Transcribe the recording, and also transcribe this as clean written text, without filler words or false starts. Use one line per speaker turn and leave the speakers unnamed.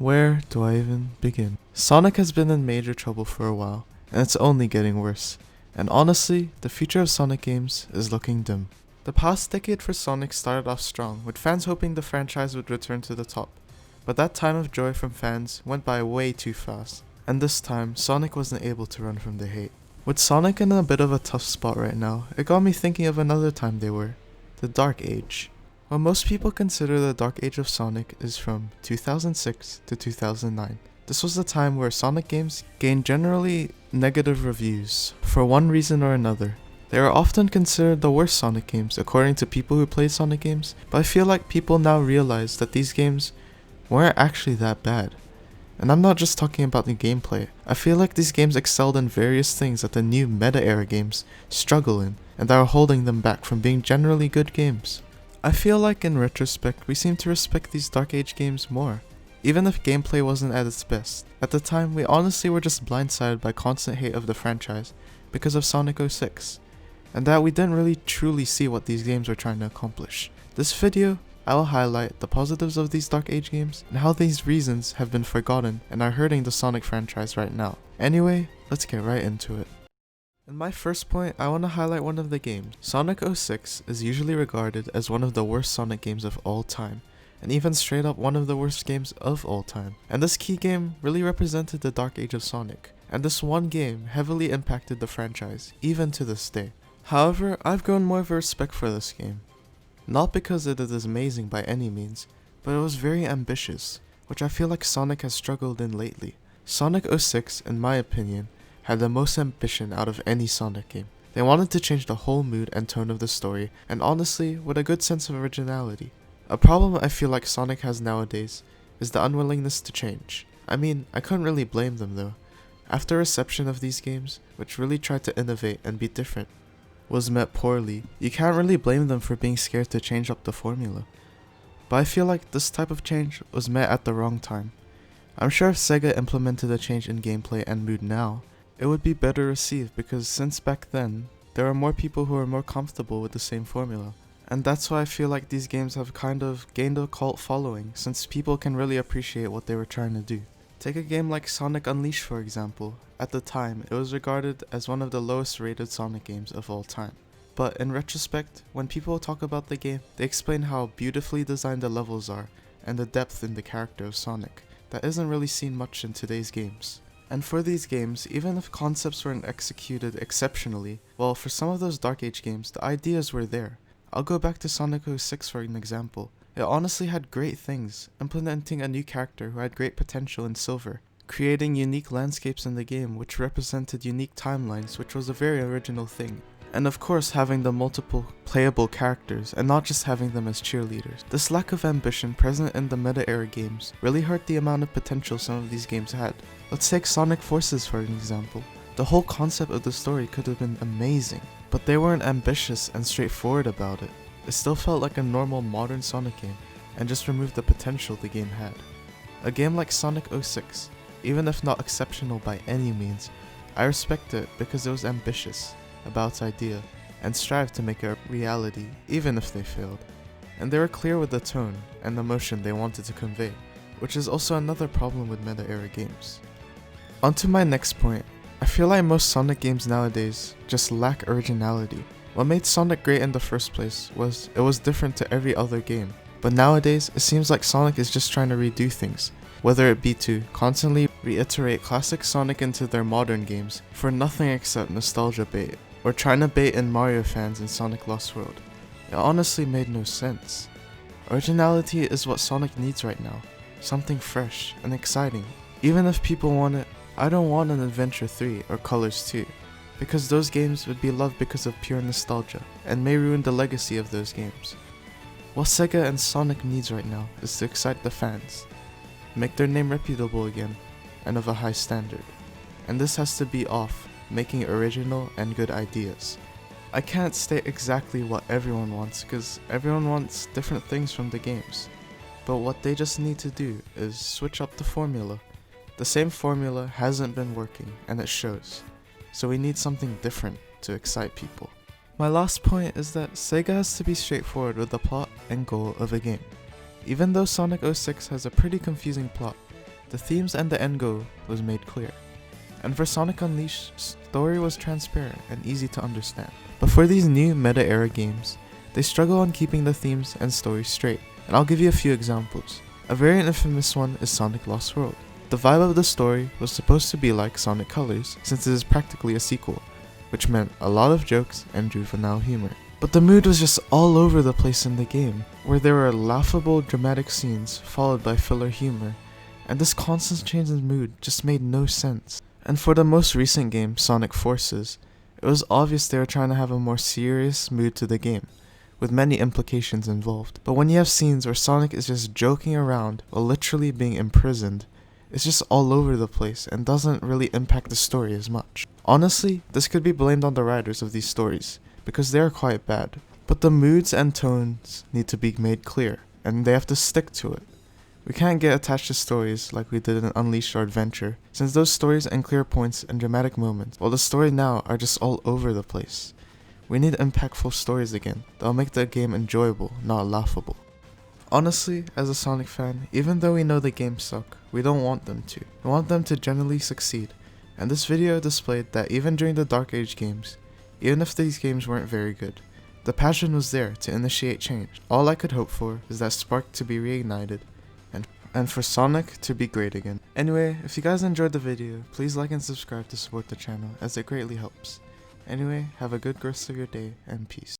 Where do I even begin? Sonic has been in major trouble for a while, and it's only getting worse. And honestly, the future of Sonic games is looking dim. The past decade for Sonic started off strong, with fans hoping the franchise would return to the top. But that time of joy from fans went by way too fast, and this time, Sonic wasn't able to run from the hate. With Sonic in a bit of a tough spot right now, it got me thinking of another time they were, the Dark Age. While most people consider the Dark Age of Sonic is from 2006 to 2009. This was the time where Sonic games gained generally negative reviews, for one reason or another. They are often considered the worst Sonic games according to people who played Sonic games, but I feel like people now realize that these games weren't actually that bad. And I'm not just talking about the gameplay. I feel like these games excelled in various things that the new meta-era games struggle in, and that are holding them back from being generally good games. I feel like in retrospect, we seem to respect these Dark Age games more, even if gameplay wasn't at its best. At the time, we honestly were just blindsided by constant hate of the franchise because of Sonic 06, and that we didn't really truly see what these games were trying to accomplish. This video, I will highlight the positives of these Dark Age games and how these reasons have been forgotten and are hurting the Sonic franchise right now. Anyway, let's get right into it. In my first point, I want to highlight one of the games. Sonic 06 is usually regarded as one of the worst Sonic games of all time, and even straight up one of the worst games of all time. And this key game really represented the Dark Age of Sonic, and this one game heavily impacted the franchise, even to this day. However, I've grown more of a respect for this game. Not because it is amazing by any means, but it was very ambitious, which I feel like Sonic has struggled in lately. Sonic 06, in my opinion, had the most ambition out of any Sonic game. They wanted to change the whole mood and tone of the story, and honestly, with a good sense of originality. A problem I feel like Sonic has nowadays is the unwillingness to change. I mean, I couldn't really blame them though. After reception of these games, which really tried to innovate and be different, was met poorly, you can't really blame them for being scared to change up the formula. But I feel like this type of change was met at the wrong time. I'm sure if Sega implemented a change in gameplay and mood now, it would be better received because since back then, there are more people who are more comfortable with the same formula. And that's why I feel like these games have kind of gained a cult following since people can really appreciate what they were trying to do. Take a game like Sonic Unleashed for example. At the time, it was regarded as one of the lowest rated Sonic games of all time. But in retrospect, when people talk about the game, they explain how beautifully designed the levels are and the depth in the character of Sonic that isn't really seen much in today's games. And for these games, even if concepts weren't executed exceptionally, well, for some of those Dark Age games, the ideas were there. I'll go back to Sonic 06 for an example. It honestly had great things, implementing a new character who had great potential in Silver, creating unique landscapes in the game which represented unique timelines, which was a very original thing. And of course having the multiple playable characters and not just having them as cheerleaders. This lack of ambition present in the meta-era games really hurt the amount of potential some of these games had. Let's take Sonic Forces for an example. The whole concept of the story could have been amazing, but they weren't ambitious and straightforward about it. It still felt like a normal modern Sonic game and just removed the potential the game had. A game like Sonic 06, even if not exceptional by any means, I respect it because it was ambitious about its idea and strived to make it a reality even if they failed. And they were clear with the tone and emotion they wanted to convey, which is also another problem with meta-era games. Onto my next point, I feel like most Sonic games nowadays just lack originality. What made Sonic great in the first place was it was different to every other game, but nowadays it seems like Sonic is just trying to redo things, whether it be to constantly reiterate classic Sonic into their modern games for nothing except nostalgia bait, or trying to bait in Mario fans in Sonic Lost World. It honestly made no sense. Originality is what Sonic needs right now, something fresh and exciting. Even if people want it, I don't want an Adventure 3 or Colors 2, because those games would be loved because of pure nostalgia, and may ruin the legacy of those games. What Sega and Sonic needs right now is to excite the fans, make their name reputable again, and of a high standard. And this has to be off making original and good ideas. I can't state exactly what everyone wants because everyone wants different things from the games, but what they just need to do is switch up the formula. The same formula hasn't been working and it shows, so we need something different to excite people. My last point is that Sega has to be straightforward with the plot and goal of a game. Even though Sonic 06 has a pretty confusing plot, the themes and the end goal was made clear. And for Sonic Unleashed, story was transparent and easy to understand. But for these new meta-era games, they struggle on keeping the themes and story straight, and I'll give you a few examples. A very infamous one is Sonic Lost World. The vibe of the story was supposed to be like Sonic Colors, since it is practically a sequel, which meant a lot of jokes and juvenile humor. But the mood was just all over the place in the game, where there were laughable dramatic scenes followed by filler humor, and this constant change in mood just made no sense. And for the most recent game, Sonic Forces, it was obvious they were trying to have a more serious mood to the game, with many implications involved. But when you have scenes where Sonic is just joking around while literally being imprisoned, it's just all over the place and doesn't really impact the story as much. Honestly, this could be blamed on the writers of these stories, because they are quite bad. But the moods and tones need to be made clear, and they have to stick to it. We can't get attached to stories like we did in Unleashed or Adventure, since those stories end clear points and dramatic moments, while the story now are just all over the place. We need impactful stories again, that'll make the game enjoyable, not laughable. Honestly, as a Sonic fan, even though we know the games suck, we don't want them to. We want them to generally succeed, and this video displayed that even during the Dark Age games, even if these games weren't very good, the passion was there to initiate change. All I could hope for is that spark to be reignited, and for Sonic to be great again. Anyway, if you guys enjoyed the video, please like and subscribe to support the channel, as it greatly helps. Anyway, have a good rest of your day, and peace.